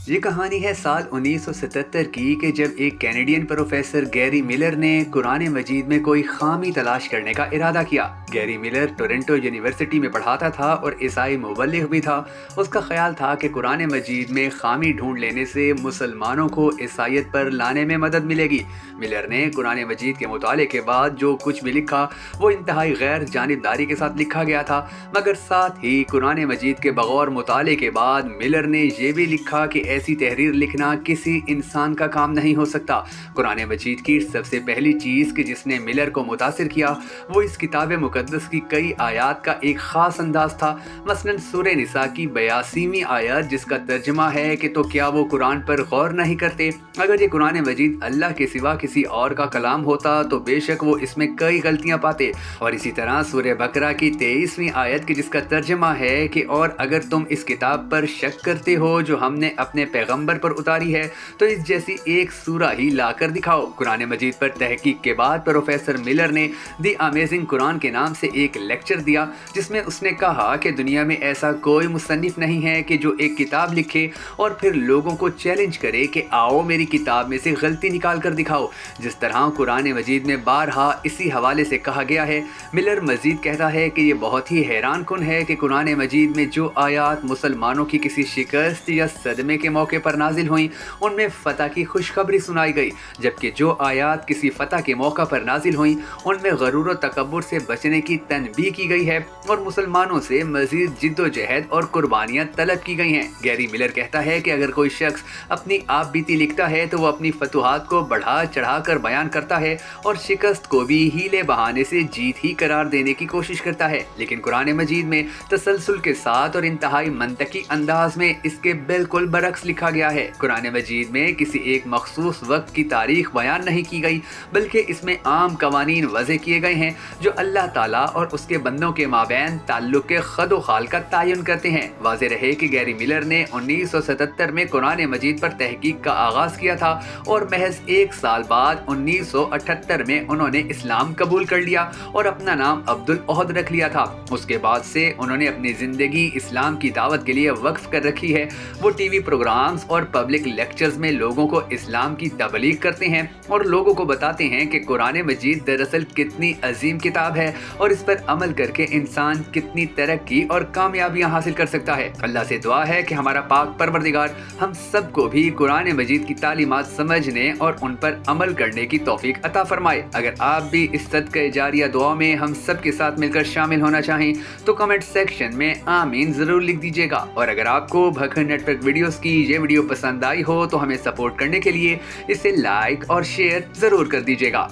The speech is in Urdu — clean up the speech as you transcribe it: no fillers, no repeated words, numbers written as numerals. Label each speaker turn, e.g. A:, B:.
A: یہ کہانی ہے سال 1977 کی کہ جب ایک کینیڈین پروفیسر گیری ملر نے قرآن مجید میں کوئی خامی تلاش کرنے کا ارادہ کیا۔ گیری ملر ٹورنٹو یونیورسٹی میں پڑھاتا تھا اور عیسائی مبلغ بھی تھا۔ اس کا خیال تھا کہ قرآن مجید میں خامی ڈھونڈ لینے سے مسلمانوں کو عیسائیت پر لانے میں مدد ملے گی۔ ملر نے قرآن مجید کے مطالعے کے بعد جو کچھ بھی لکھا وہ انتہائی غیر جانبداری کے ساتھ لکھا گیا تھا، مگر ساتھ ہی قرآن مجید کے بغور مطالعے کے بعد ملر نے یہ بھی لکھا کہ ایسی تحریر لکھنا کسی انسان کا کام نہیں ہو سکتا۔ قرآن مجید کی سب سے پہلی چیز کہ جس نے ملر کو متاثر کیا وہ اس کتاب مقدس کی کئی آیات کا ایک خاص انداز تھا۔ مثلاً سورہ نساء کی 82ویں آیت جس کا ترجمہ ہے کہ تو کیا وہ قرآن پر غور نہیں کرتے؟ اگر یہ قرآن مجید اللہ کے سوا کسی اور کا کلام ہوتا تو بے شک وہ اس میں کئی غلطیاں پاتے۔ اور اسی طرح سورہ بقرہ کی 23ویں آیت کی جس کا ترجمہ ہے کہ اور اگر تم اس کتاب پر شک کرتے ہو جو ہم نے اپنے پیغمبر پر اتاری ہے تو اس جیسی ایک سورہ ہی لا کر دکھاؤ۔ قرآن مجید پر تحقیق کے بعد پروفیسر ملر نے دی امیزنگ قرآن کے نام سے ایک لیکچر دیا جس میں اس نے کہا کہ دنیا میں ایسا کوئی مصنف نہیں ہے کہ جو ایک کتاب لکھے اور پھر لوگوں کو چیلنج کرے کہ آؤ میری کتاب میں سے غلطی نکال کر دکھاؤ، جس طرح قرآن مجید میں بارہا اسی حوالے سے کہا گیا ہے۔ ملر مزید کہتا ہے کہ یہ بہت ہی حیران کن ہے کہ قرآن مجید میں جو آیات مسلمانوں کی کسی شکست یا صدمے کے موقع پر نازل ہوئیں ان میں فتح کی خوشخبری سنائی گئی، جبکہ جو آیات کسی فتح کے موقع پر نازل ہوئیں ان میں غرور و تکبر سے بچنے کی تنبیہ کی گئی ہے اور مسلمانوں سے مزید جد و جہد اور قربانیاں طلب کی گئی ہیں۔ گیری ملر کہتا ہے کہ اگر کوئی شخص اپنی آپ بیتی لکھتا ہے تو وہ اپنی فتوحات کو بڑھا چڑھا کر بیان کرتا ہے اور شکست کو بھی ہیلے بہانے سے جیت ہی قرار دینے کی کوشش کرتا ہے، لیکن قرآن مجید میں تسلسل کے ساتھ اور انتہائی منطقی انداز میں اس کے بالکل برعکس لکھا گیا ہے۔ قرآن مجید میں کسی ایک مخصوص وقت کی تاریخ بیان نہیں کی گئی، بلکہ اس میں عام قوانین وضع کیے گئے ہیں جو اللہ تعالیٰ اور اس کے بندوں کے مابین تعلق کے خد و خال کا تعین کرتے ہیں۔ واضح رہے کہ گیری ملر نے 1977 میں قرآن مجید پر تحقیق کا آغاز کیا تھا اور محض ایک سال بعد 1978 میں انہوں نے اسلام قبول کر لیا اور اپنا نام عبد الاحد رکھ لیا تھا۔ اس کے بعد سے انہوں نے اپنی زندگی اسلام کی دعوت کے لیے وقف کر رکھی ہے۔ وہ ٹی وی پروگرامز اور پبلک لیکچرز میں لوگوں کو اسلام کی تبلیغ کرتے ہیں اور لوگوں کو بتاتے ہیں کہ قرآن مجید دراصل کتنی عظیم کتاب ہے اور اس پر عمل کر کے انسان کتنی ترقی اور کامیابیاں حاصل کر سکتا ہے۔ اللہ سے دعا ہے کہ ہمارا پاک پروردگار ہم سب کو بھی قرآن مجید کی تعلیمات سمجھنے اور ان پر عمل کرنے کی توفیق عطا فرمائے۔ اگر آپ بھی اس صدقہ جاریہ دعا میں ہم سب کے ساتھ مل کر شامل ہونا چاہیں تو کمنٹ سیکشن میں آمین ضرور لکھ دیجیے گا، اور اگر آپ کو بھکھن نیٹ ورک ویڈیوز کی یہ ویڈیو پسند آئی ہو تو ہمیں سپورٹ کرنے کے لیے اسے لائک اور شیئر ضرور کر دیجیے گا۔